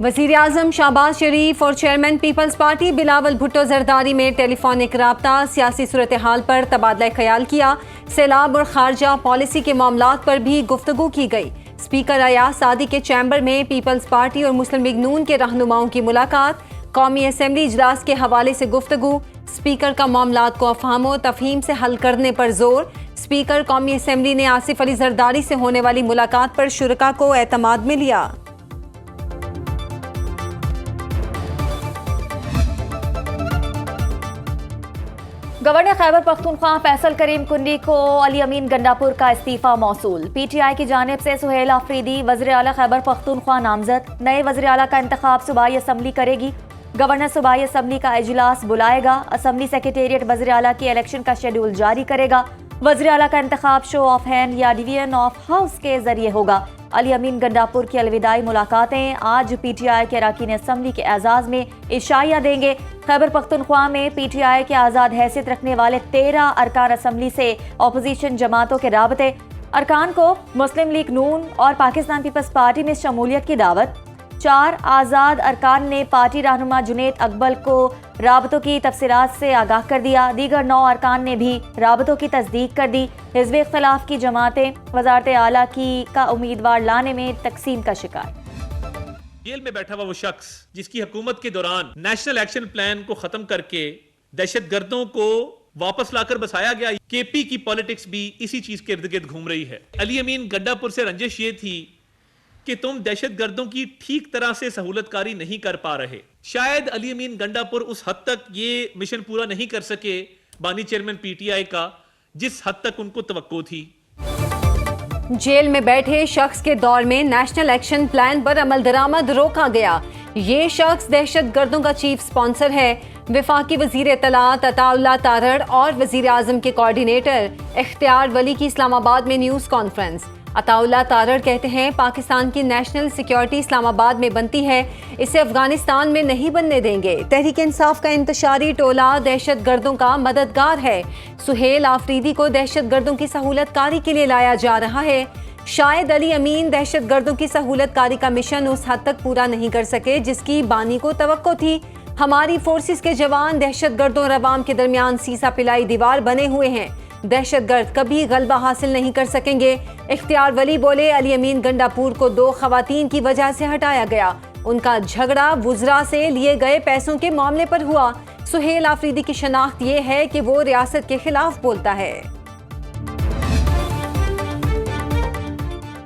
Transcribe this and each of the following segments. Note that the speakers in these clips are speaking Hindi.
वज़ीर आज़म शहबाज शरीफ और chairman peoples party Bilawal Bhutto Zardari में टेलीफोनिक राब्ता, सियासी सूरत हाल पर तबादला ख्याल किया। सैलाब और खारजा पॉलिसी के मामलात पर भी गुफ्तगू की गई। स्पीकर अयाज सादी के चैम्बर में पीपल्स पार्टी और मुस्लिम लीग नून के रहनुमाओं की मुलाकात। कौमी असम्बली इजलास के हवाले से गुफ्तगू। स्पीकर का मामलात को अफहाम व तफहीम से हल करने पर जोर। स्पीकर कौमी असम्बली ने आसिफ अली जरदारी से होने वाली मुलाकात पर शुरका को एतमाद में लिया। गवर्नर खैबर पख्तूनख्वा फैसल करीम कुंडी को अली अमीन गंडापुर का इस्तीफा मौसूल। पीटीआई की जानिब से सुहेल आफरीदी वज़ीर आला खैबर पख्तूनख्वा नामजद। नए वज़ीर आला का इंतखाब सूबाई असम्बली करेगी। गवर्नर सूबाई असम्बली का इजलास बुलाएगा। असम्बली सेक्रेटेरिएट वज़ीर आला की इलेक्शन का शेड्यूल जारी करेगा। वज़ीर आला का इंतखाब शो ऑफ हैंड या डिवीजन ऑफ हाउस के जरिए होगा। अली अमीन गंडापुर की अलविदाई मुलाकातें आज पीटीआई के अरकान असम्बली के एजाज में इशाइया देंगे। खैबर पख्तूनख्वा में पीटीआई के आज़ाद हैसियत रखने वाले 13 अरकान असम्बली से अपोजिशन जमातों के राबते। अरकान को मुस्लिम लीग नून और पाकिस्तान पीपल्स पार्टी में शमूलियत की दावत। 4 आज़ाद अरकान ने पार्टी रहनुमा जुनेद अकबल को राबतों की तफसीलात से आगाह कर दिया। दीगर 9 अरकान ने भी राबतों की तस्दीक कर दी। हिज़्ब इख्तिलाफ की जमातें वज़ारत आला की का उम्मीदवार लाने में तकसीम का शिकार। जेल में बैठा हुआ वो शख्स जिसकी हुकूमत के दौरान नेशनल एक्शन प्लान को खत्म करके दहशतगर्दों को वापस लाकर बसाया गया। केपी की पॉलिटिक्स भी इसी चीज के इर्द गिर्द घूम रही है। अली अमीन गंडापुर से रंजिश ये थी कि तुम दहशतगर्दों की ठीक तरह से सहूलतकारी नहीं कर पा रहे। शायद अली अमीन गंडापुर उस हद तक ये मिशन पूरा नहीं कर सके बानी चेयरमैन पीटीआई का जिस हद तक उनको तवक्को थी। जेल में बैठे शख्स के दौर में नेशनल एक्शन प्लान पर अमल दरामद रोका गया। ये शख्स दहशतगर्दों का चीफ स्पॉन्सर है। वफाकी वजीर इत्तलात अताउल्लाह तारड़ और वजीर आजम के कोऑर्डिनेटर इख्तियार वली की इस्लामाबाद में न्यूज़ कॉन्फ्रेंस। अताउल्लाह तारड़ कहते हैं पाकिस्तान की नेशनल सिक्योरिटी इस्लामाबाद में बनती है, इसे अफगानिस्तान में नहीं बनने देंगे। तहरीक इंसाफ का इंतशारी टोला दहशतगर्दों का मददगार है। सुहेल आफरीदी को दहशतगर्दों की सहूलतकारी के लिए लाया जा रहा है। शायद अली अमीन दहशतगर्दों की सहूलतकारी का मिशन उस हद तक पूरा नहीं कर सके जिसकी बानी को तवक्को थी। हमारी फोर्सेस के जवान दहशतगर्दों और अवाम के दरमियान सीसा पिलाई दीवार बने हुए हैं। दहशतगर्द कभी गलबा हासिल नहीं कर सकेंगे। इख्तियार वली बोले अली अमीन गंडापुर को 2 खवातीन की वजह से हटाया गया। उनका झगड़ा वुज़रा से लिए गए पैसों के मामले पर हुआ। सुहेल आफरीदी की शनाख्त ये है कि वो रियासत के खिलाफ बोलता है।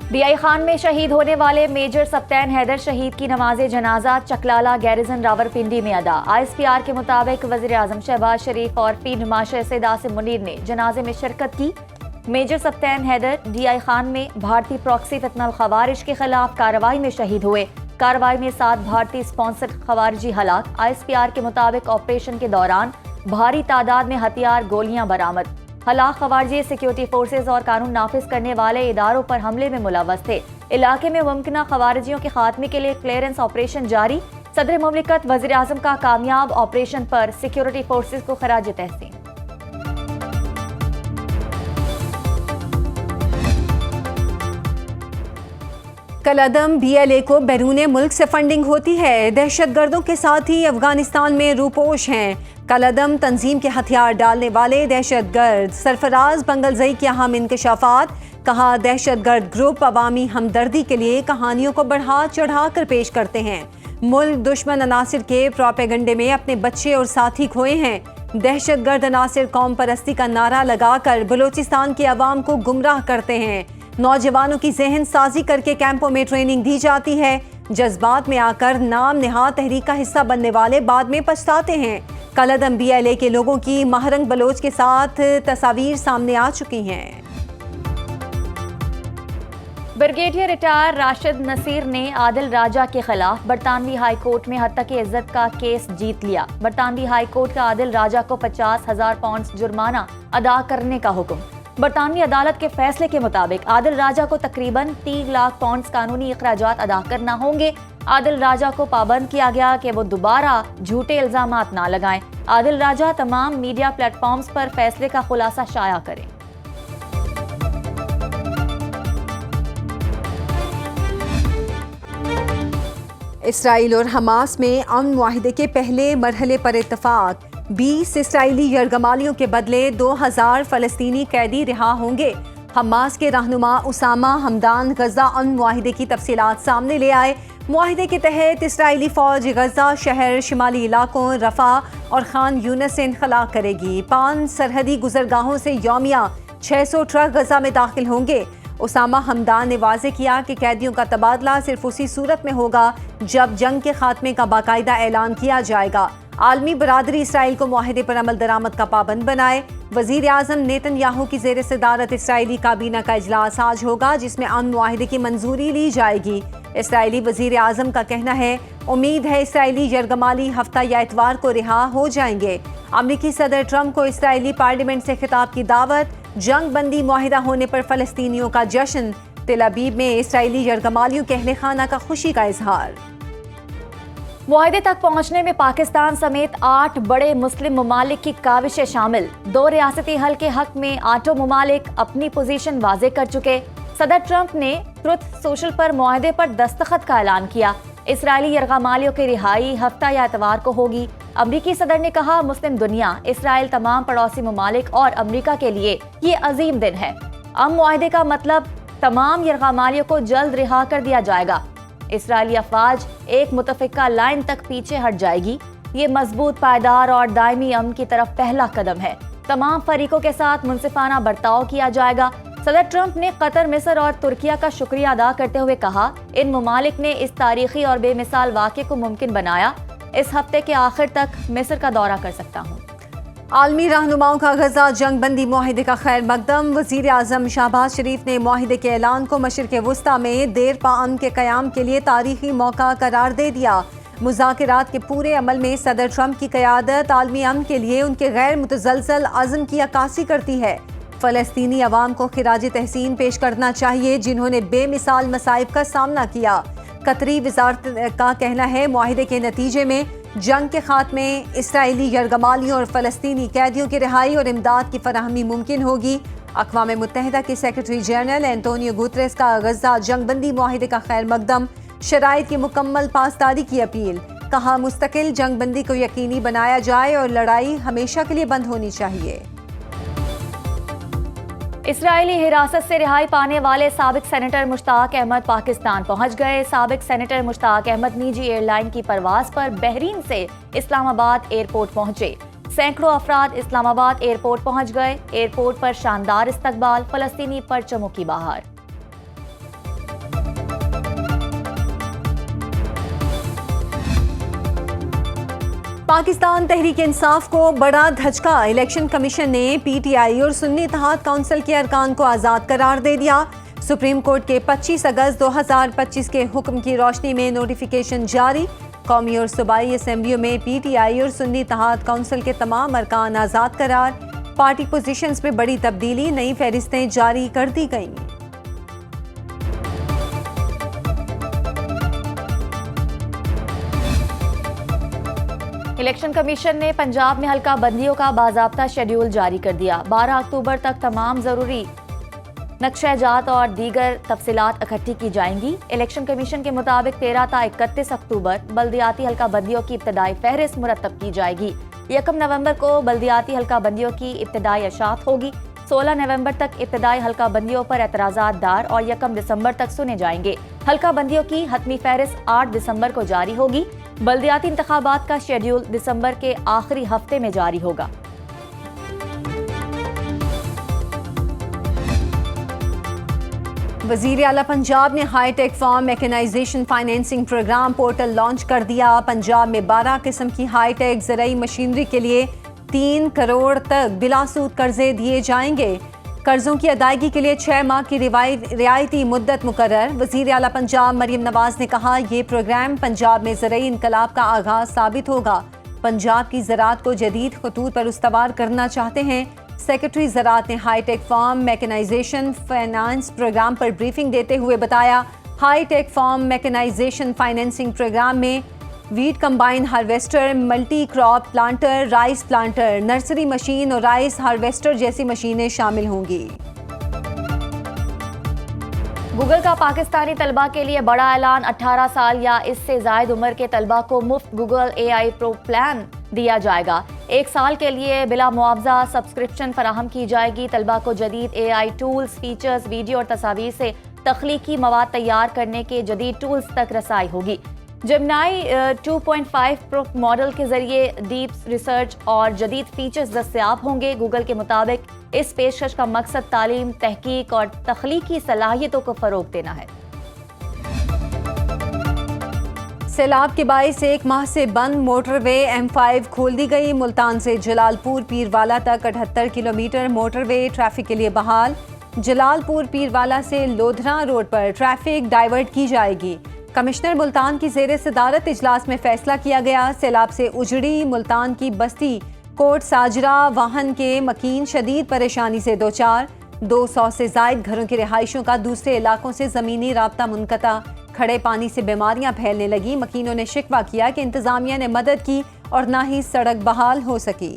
बीआई खान में शहीद होने वाले मेजर सप्तैन हैदर शहीद की नमाज जनाजा चकलाला गैरिजन रावलपिंडी में अदा। ISPR के मुताबिक वज़ीर आज़म शहबाज शरीफ और फील्ड मार्शल सैयद आसिम मुनीर ने जनाजे में शिरकत की। मेजर सप्तैन हैदर DI खान में भारतीय प्रॉक्सी फितनल खवारिज के खिलाफ कार्रवाई में शहीद हुए। कार्रवाई में 7 भारतीय स्पॉन्सर्ड खवारिजी हलाक। ISPR के मुताबिक ऑपरेशन के दौरान भारी तादाद में हथियार गोलियां बरामद। हलाक खवारिजी सिक्योरिटी फोर्सेज और कानून नाफिज करने वाले इदारों पर हमले में मुलव्वस थे। इलाके में मुमकिन खवारिजियों के खात्मे के लिए क्लियरेंस ऑपरेशन जारी। सदर मुमलिकत वज़ीर आज़म का कामयाब ऑपरेशन पर सिक्योरिटी फोर्सेज को खराज तहसीन। कलअदम BLA को बैरून मुल्क से फंडिंग होती है। दहशतगर्दों के साथ ही अफगानिस्तान में रूपोश हैं। कलअदम तंजीम के हथियार डालने वाले दहशतगर्द। सरफराज बंगलजई के अहम इंकशाफात। कहा दहशतगर्द ग्रुप अवामी हमदर्दी के लिए कहानियों को बढ़ा चढ़ा कर पेश करते हैं। मुल्क दुश्मन अनासिर के प्रोपेगंडे में अपने बच्चे और साथी खोए हैं। दहशतगर्द अनासिर कौम परस्ती का नारा लगाकर बलूचिस्तान के अवाम को गुमराह करते हैं। नौजवानों की जहन साजी करके कैंपों में ट्रेनिंग दी जाती है। जज्बात में आकर नाम निहाद तहरीक का हिस्सा बनने वाले बाद में पछताते हैं। कलअदम BLA के लोगों की महरंग बलोच के साथ तस्वीर सामने आ चुकी हैं। ब्रिगेडियर रिटायर राशिद नसीर ने आदिल राजा के खिलाफ बरतानवी हाई कोर्ट में हत्या की इज्जत का केस जीत लिया। बरतानवी हाई कोर्ट का आदिल राजा को 50,000 पाउंड जुर्माना अदा करने का हुक्म। बरतानवी अदालत के फैसले के मुताबिक आदिल राजा को तकरीबन 3 लाख पाउंड कानूनी अखराजात अदा करना होंगे। आदिल राजा को पाबंद किया गया कि वो दोबारा झूठे इल्जामात ना लगाएं। आदिल राजा तमाम मीडिया प्लेटफॉर्म्स पर फैसले का खुलासा शाया करें। इसराइल और हमास में अमन मुआहिदे के पहले मरहले पर इत्तफाक। 20 इसराइली यरगमालियों के बदले 2000 फलस्तीनी कैदी रिहा होंगे। हमास के रहनुमा उसामा हमदान गजा अमन मुआहिदे की तफसीलात सामने ले आए। मुआहिदे के तहत इसराइली फौज गजा शहर, शिमाली इलाकों, रफा और खान यूनस से इनखला करेगी। 5 सरहदी गुजरगाहों से यौमिया 600 ट्रक गजा में दाखिल होंगे। उसामा हमदान ने वाजे किया कि कैदियों का तबादला सिर्फ उसी सूरत में होगा जब जंग के खात्मे का बाकायदा ऐलान किया जाएगा। आलमी बरादरी इसराइल को मुआहिदे पर अमल दरामद का पाबंद बनाए। वजीर आजम नेतन्याहू की जेर सदारत इसराइली काबीना का इजलास आज होगा, जिसमें अमन मुआहिदे की मंजूरी ली जाएगी। इसराइली वजीर आजम का कहना है, उम्मीद है इसराइली यरगमाली हफ्ता या इतवार को रिहा हो जाएंगे। अमरीकी सदर ट्रंप को इसराइली पार्लियामेंट से खिताब की दावत। जंग बंदी मुआहिदा होने पर फलस्तीनियों का जश्न। तेल अवीव में इसराइली यरगमालियों के अहले खाना का खुशी का इजहार। मुआहिदे तक पहुंचने में पाकिस्तान समेत 8 बड़े मुस्लिम ममालिक की काविशें शामिल। 2 रियासती हल के हक में 8 ममालिक अपनी पोजीशन वाजे कर चुके। सदर ट्रंप ने ट्रुथ सोशल पर मुआहिदे पर दस्तखत का ऐलान किया। इसराइली यरगमालियों की रिहाई हफ्ता या इतवार को होगी। अमरीकी सदर ने कहा, मुस्लिम दुनिया, इसराइल, तमाम पड़ोसी ममालिक और अमरीका के लिए ये अजीम दिन है। अमन मुआहिदे का मतलब तमाम यरगमालियों को जल्द रिहा कर दिया जाएगा। इसराइली अफवाज एक मुतफिका लाइन तक पीछे हट जाएगी। ये मजबूत, पायदार और दायमी अमन की तरफ पहला कदम है। तमाम फरीकों के साथ मुनसिफाना बर्ताव किया जाएगा। सदर ट्रंप ने कतर, मिस्र और तुर्किया का शुक्रिया अदा करते हुए कहा, इन ममालिक ने इस तारीखी और बेमिसाल वाक़े को मुमकिन बनाया। इस हफ्ते के आखिर तक मिस्र का दौरा कर सकता हूँ। आलमी रहनुमाओं का गजा जंग बंदी मुआहिदे का खैर मकदम। वजीर आजम शहबाज शरीफ ने मुआहिदे के ऐलान को मशरिक़ वुस्ता में देर पा अमन के क़याम के लिए तारीखी मौका करार दे दिया। मुज़ाकरात के पूरे अमल में सदर ट्रंप की क़यादत आलमी अमन के लिए उनके गैर मुतज़लज़ल अज़्म की अक्कासी करती है। फ़लस्तीनी अवाम को खिराज तहसीन पेश करना चाहिए, जिन्होंने बेमिसाल मसाइब का सामना किया। कतरी वज़ारत का कहना है, मुआहिदे के नतीजे में जंग के खात्मे, इसराइली यरगमालियों और फ़लस्तीनी कैदियों की रिहाई और इमदाद की फराहमी मुमकिन होगी। अक़वाम मुत्तहिदा के सेक्रेटरी जनरल एंटोनियो गुतरेस का गजा जंग बंदी मुआहिदे का खैर मकदम, शराइत की मुकम्मल पासदारी की अपील। कहा, मुस्तकिल जंग बंदी को यकीनी बनाया जाए और लड़ाई हमेशा के लिए बंद होनी चाहिए। इसराइली हिरासत से रिहाई पाने वाले साबिक सेनेटर मुश्ताक अहमद पाकिस्तान पहुंच गए। साबिक सेनेटर मुश्ताक अहमद निजी एयरलाइन की परवाज पर बहरीन से इस्लामाबाद एयरपोर्ट पहुंचे। सैकड़ों अफराद इस्लामाबाद एयरपोर्ट पहुंच गए। एयरपोर्ट पर शानदार इस्तकबाल, फलस्तीनी परचमों की बहार। पाकिस्तान तहरीक इंसाफ को बड़ा धचका। इलेक्शन कमीशन ने पीटीआई और सुन्नी इत्तेहाद काउंसिल के अरकान को आज़ाद करार दे दिया। सुप्रीम कोर्ट के 25 अगस्त 2025 के हुक्म की रोशनी में नोटिफिकेशन जारी। कौमी और सूबाई असम्बलियों में पीटीआई और सुन्नी इत्तेहाद काउंसिल के तमाम अरकान आज़ाद करार। पार्टी पोजीशंस में बड़ी तब्दीली, नई फहरिस्तें जारी कर दी गईं। इलेक्शन कमीशन ने पंजाब में हल्का बंदियों का बाज़ाब्ता शेड्यूल जारी कर दिया। 12 अक्टूबर तक तमाम ज़रूरी नक्शा-ए-जात और दीगर तफसीलात इकट्ठी की जाएंगी। इलेक्शन कमीशन के मुताबिक 13 ता 31 अक्टूबर बल्दियाती हल्का बंदियों की इब्तदाई फहरिस्त मुरतब की जाएगी। 1 नवंबर को बल्दियाती हल्का बंदियों की इब्तदाई अशात होगी। 16 नवंबर तक इब्तदाई हल्का बंदियों पर एतराज़ात दार और 1 दिसंबर तक सुने जाएंगे। हल्का बंदियों की हतमी फहरिस्त 8 दिसंबर को जारी होगी। बल्दियाती इंतखाबात का शेड्यूल दिसंबर के आखिरी हफ्ते में जारी होगा। वज़ीर आला पंजाब ने hi tech farm mechanisation financing programme portal launch कर दिया। पंजाब में 12 किस्म की हाईटेक ज़राई मशीनरी के लिए 3 करोड़ तक बिलासूद कर्जे दिए जाएंगे। कर्जों की अदायगी के लिए 6 माह की रियायती मुद्दत मुकर्रर। वज़ीर आला पंजाब मरियम नवाज ने कहा, ये प्रोग्राम पंजाब में ज़राई इनकलाब का आगाज साबित होगा। पंजाब की ज़राअत को जदीद खतूत पर उस्तवार करना चाहते हैं। सेक्रेटरी ज़राअत ने hi tech farm mechanization finance program पर ब्रीफिंग देते हुए बताया, high tech farm mechanisation financing program में wheat combine harvester, multi crop planter, rice planter, nursery machine और राइस हार्वेस्टर जैसी मशीनें शामिल होंगी। गूगल का पाकिस्तानी तलबा के लिए बड़ा ऐलान। 18 साल या इससे जायद उम्र के तलबा को मुफ्त गूगल AI प्रो प्लान दिया जाएगा। 1 साल के लिए बिला मुआवजा सब्सक्रिप्शन फराहम की जाएगी। तलबा को जदीद AI टूल्स, फीचर्स, वीडियो और तस्वीर से तख्लीकी मवाद तैयार करने के जदीद टूल्स तक रसाई होगी। जेमिनी 2.5 प्रो मॉडल के जरिए डीप रिसर्च और जदीद फीचर्स दस्तयाब होंगे। गूगल के मुताबिक इस पेशकश का मकसद तालीम, तहकीक और तख्लीकी सलाहियतों को फरोग देना है। सैलाब के बाइस 1 माह से बंद मोटरवे M5 खोल दी गई। मुल्तान से जलालपुर पीरवाला तक 78 किलोमीटर मोटरवे ट्रैफिक के लिए बहाल। जलालपुर पीरवाला से लोधरा रोड पर ट्रैफिक डाइवर्ट की जाएगी। कमिश्नर मुल्तान की जेर सदारत इजलास में फैसला किया गया। सैलाब से उजड़ी मुल्तान की बस्ती कोट साजरा वाहन के मकीन शदीद परेशानी से दो चार। 200 से जायद घरों की रिहाइशों का दूसरे इलाकों से ज़मीनी राब्ता मुनक़ता। खड़े पानी से बीमारियां फैलने लगी। मकीनों ने शिकवा किया कि इंतज़ामिया ने मदद की और ना ही सड़क बहाल हो सकी।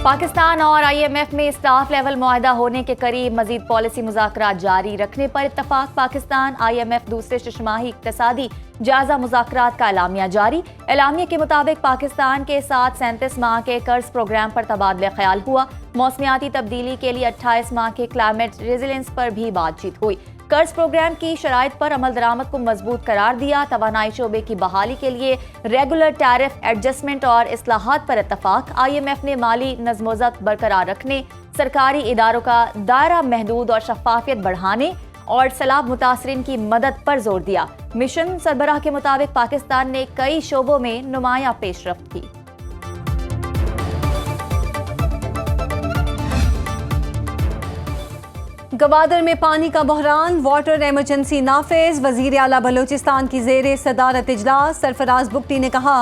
पाकिस्तान और IMF में स्टाफ लेवल मुआहदा होने के करीब। मजीद पॉलिसी मुज़ाकरात जारी रखने पर इत्तफाक। पाकिस्तान IMF दूसरे शशमाही इक्तसादी जायजा मुज़ाकरात का एलामिया जारी। एलामिया के मुताबिक पाकिस्तान के साथ 37 माह के कर्ज प्रोग्राम पर तबादला ख्याल हुआ। मौसमियाती तब्दीली के लिए 28 माह के क्लाइमेट रेजिलेंस पर भी बातचीत हुई। कर्ज प्रोग्राम की शराइत पर अमल दरामद को मजबूत करार दिया। तवानाई शोबे की बहाली के लिए रेगुलर टैरिफ एडजस्टमेंट और इस्लाहात पर इत्तफाक। IMF ने माली नज़्म-ओ-ज़ब्त बरकरार रखने, सरकारी इदारों का दायरा महदूद और शफाफियत बढ़ाने और सैलाब मुतासरीन की मदद पर जोर दिया। मिशन सरबराह के मुताबिक पाकिस्तान ने कई शोबों में नुमाया पेशरफ्त की। गवादर में पानी का बहरान, वाटर इमरजेंसी नाफिज। वजीर आला बलोचिस्तान की जेर सदारत इजलास। सरफराज बुगटी ने कहा,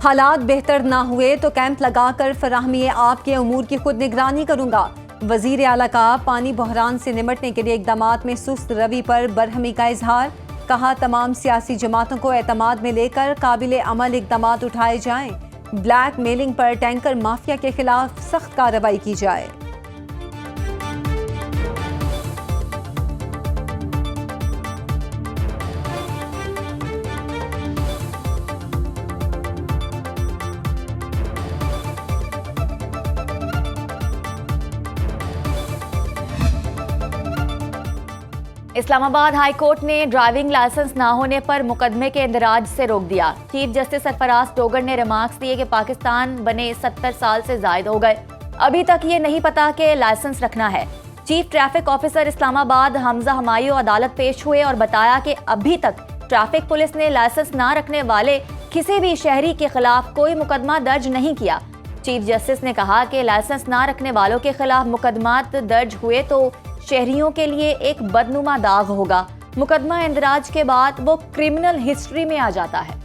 हालात बेहतर ना हुए तो कैंप लगाकर फराहमी आपके उमूर की खुद निगरानी करूंगा। वजीर आला का पानी बहरान से निमटने के लिए इकदामात में सुस्त रवि पर बरहमी का इजहार। कहा, तमाम सियासी जमातों को एतमाद में लेकर काबिल अमल इकदामात उठाए जाएं। ब्लैक मेलिंग पर टैंकर माफिया के खिलाफ सख्त कार्रवाई की जाए। इस्लामाबाद हाई कोर्ट ने ड्राइविंग लाइसेंस ना होने पर मुकदमे के इंदराज से रोक दिया। चीफ जस्टिस सरफराज डोगर ने रिमार्क्स दिए कि पाकिस्तान बने 70 साल से जायद हो गए, अभी तक ये नहीं पता कि लाइसेंस रखना है। Chief traffic officer Islamabad Hamza Humayun अदालत पेश हुए और बताया कि अभी तक ट्रैफिक पुलिस ने लाइसेंस ना रखने वाले किसी भी शहरी के खिलाफ कोई मुकदमा दर्ज नहीं किया। चीफ जस्टिस ने कहा कि लाइसेंस ना रखने वालों के खिलाफ मुकदमात दर्ज हुए तो शहरियों के लिए एक बदनुमा दाग होगा। मुकदमा इंदराज के बाद वो क्रिमिनल हिस्ट्री में आ जाता है।